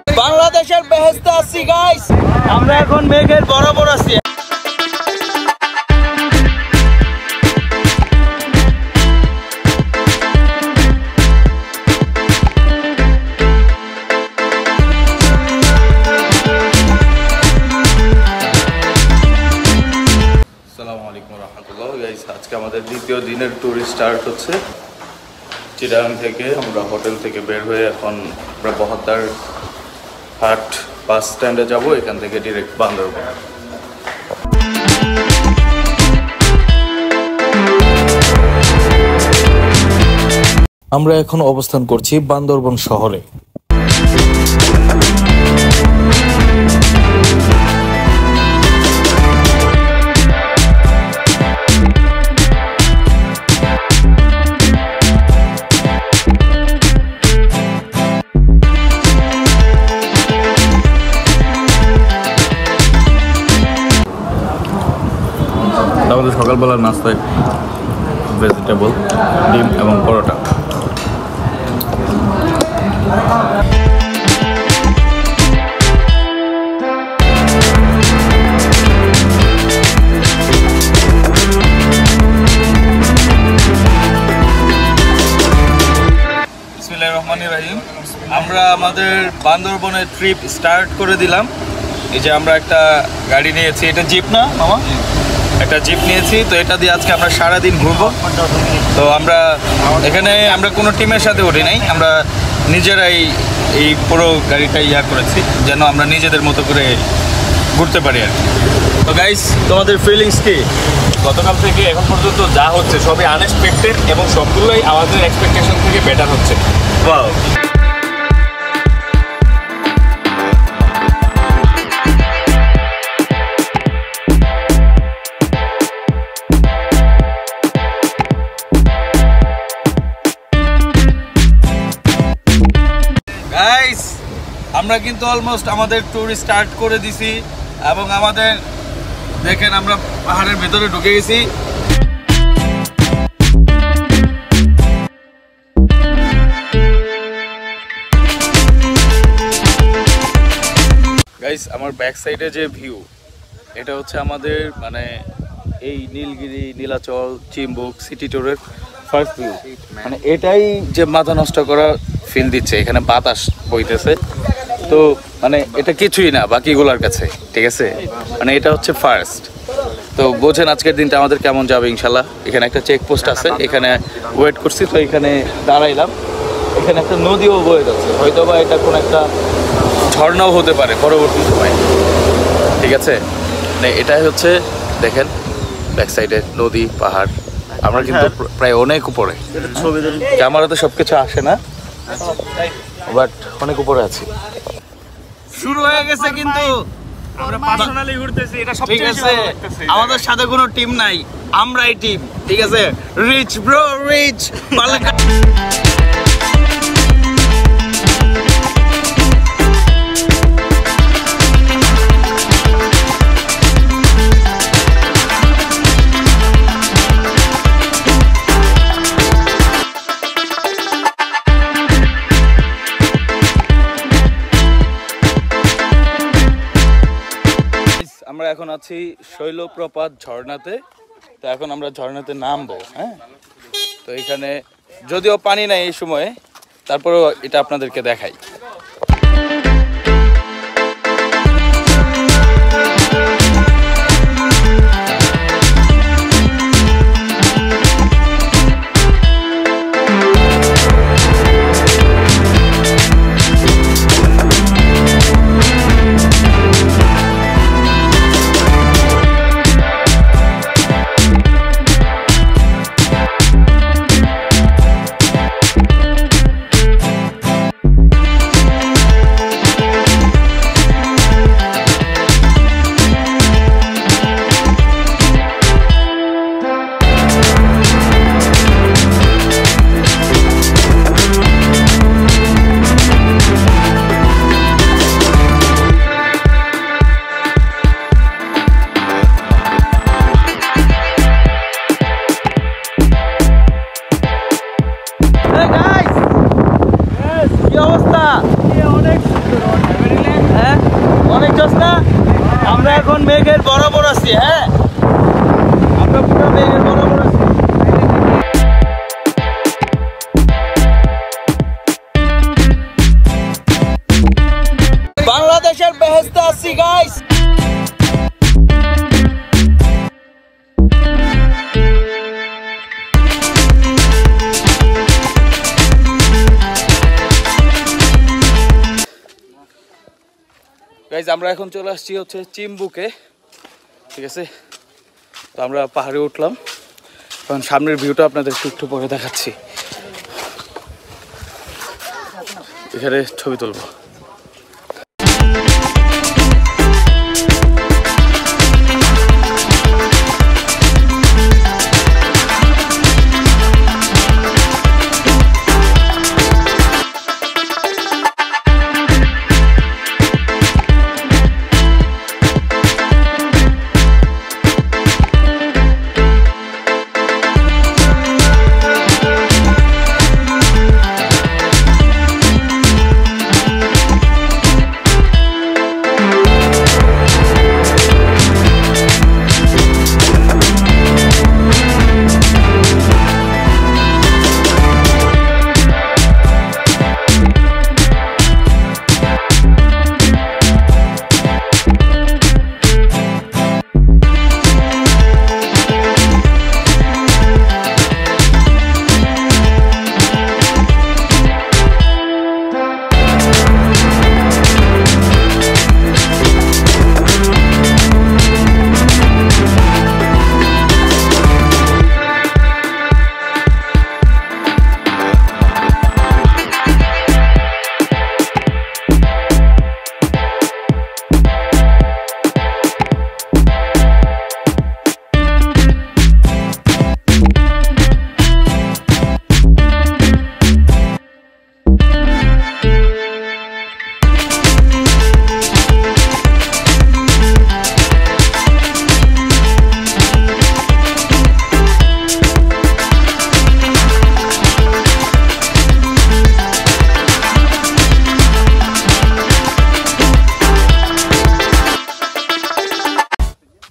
বাংলাদেশের বেহেশতে আছি গাইস, আমরা এখন মেঘের বরাবর আছি। আসসালামু আলাইকুম রহমতুল্লাহ গাইস, আজকে আমাদের দ্বিতীয় দিনের ট্যুর স্টার্ট হচ্ছে। চিটাগাং থেকে আমরা হোটেল থেকে বের হয়ে এখন আমরা বহদ্দার হাট বাস স্ট্যান্ডে যাব, এখান থেকে ডিরেক্ট বান্দরবান। আমরা এখন অবস্থান করছি বান্দরবান শহরে। আমাদের সকালবেলার নাস্তায় ভেজিটেবল, ডিম এবং পরোটা। বিসমিল্লাহির রহমানির রহিম। আমরা আমাদের বান্দরবনের ট্রিপ স্টার্ট করে দিলাম। এই যে আমরা একটা গাড়ি নিয়েছি, এটা জিপ না মামা? একটা জিপ নিয়েছি, তো এটা দিয়ে আজকে আমরা সারাদিন ঘুরবো। তো আমরা এখানে আমরা কোনো টিমের সাথে উঠি নাই, আমরা নিজেরাই এই পুরো গাড়িটা করেছি যেন আমরা নিজেদের মতো করে ঘুরতে পারি আর কি। তো গাইস, তোমাদের ফিলিংস কি? গতকাল থেকে এখন পর্যন্ত যা হচ্ছে সবই আনএক্সপেক্টেড এবং সবগুলোই আমাদের এক্সপেকটেশন থেকে বেটার হচ্ছে। ওয়াও! গাইস, আমরা কিন্তু অলমোস্ট আমাদের ট্যুর স্টার্ট করে দিছি এবং আমাদের দেখেন আমরা পাহাড়ের ভেতরে ঢুকে গেছি। গাইস, আমার ব্যাক সাইডে যে ভিউ, এটা হচ্ছে আমাদের মানে এই নীলগিরি, নীলাচল, চিম্বুক সিটি ট্যুরের ফার্স্ট ভিউ। মানে এটাই যে মাথা নষ্ট করা ফিল দিচ্ছে, এখানে বাতাস বইতেছে, তো মানে এটা কিছুই না বাকিগুলোর কাছে, ঠিক আছে? মানে এটা হচ্ছে ফার্স্ট। তো বোঝেন আজকের দিনটা আমাদের কেমন যাবে ইনশাল্লাহ। এখানে একটা চেকপোস্ট আছে, এখানে ওয়েট করছি, তো এখানে দাঁড়াইলাম। এখানে একটা নদীও বয়ে যাচ্ছে, হয়তো বা এটা কোনো একটা ঝর্ণাও হতে পারে পরবর্তী সময়, ঠিক আছে? মানে এটাই হচ্ছে দেখেন ব্যাক সাইডে নদী, পাহাড়। আমরা কিন্তু প্রায় অনেক উপরে, ক্যামেরাতে সবকিছু আসে না, বাট অনেক উপরে আছি। শুরু হয়ে গেছে কিন্তু আমরা পার্সোনালি ঘুরতেছি, এটা সবচেয়ে বেশি ভালো লাগতেছে। আমাদের সাথে কোনো টিম নাই, আমরাই টিম, ঠিক আছে? Reach bro reach. আমরা এখন আছি শৈলপ্রপাত ঝর্ণাতে। তো এখন আমরা ঝর্ণাতে নামবো। হ্যাঁ, তো এখানে যদিও পানি নাই এই সময়ে, তারপরেও এটা আপনাদেরকে দেখাই। আমরা এখন মেঘের বরাবর আছি। হ্যাঁ, আমরা পুরো মেঘের বরাবর আছি। বাংলাদেশের বেহেশতে আছি গাইস। গাইজ আমরা এখন চলে আসছি হচ্ছে চিম্বুকে, ঠিক আছে। তো আমরা পাহাড়ে উঠলাম, এখন সামনের ভিউটা আপনাদের একটু পরে দেখাচ্ছি। এখানে ছবি তুলবো।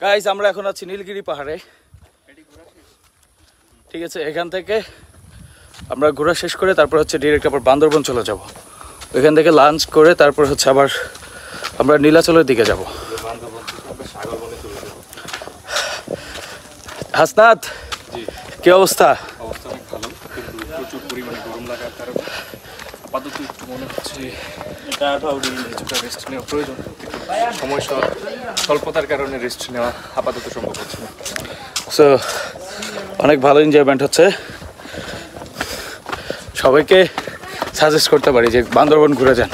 গাইস আমরা এখন আছি নীলগিরি পাহাড়ে, ঠিক আছে। এখান থেকে আমরা ঘোরা শেষ করে তারপর হচ্ছে ডিরেক্ট আবার বান্দরবন চলে যাব। ওইখান থেকে লাঞ্চ করে তারপর হচ্ছে আবার আমরা নীলাচলের দিকে যাব। হাসনাত, কি অবস্থা? অবস্থা অনেক ভালো, কিন্তু প্রচুর পরিমাণে গরম লাগার কারণে আপাতত একটু মনে হচ্ছে কিছুটা রেস্ট নেওয়া প্রয়োজন। সময় স্বল্পতার কারণে রেস্ট নেওয়া আপাতত সম্ভব হচ্ছে না। সো অনেক ভালো এনজয়মেন্ট হচ্ছে। সবাইকে সাজেস্ট করতে পারি যে বান্দরবন ঘুরে যান,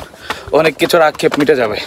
অনেক কিছুর আক্ষেপ মিটে যাবে।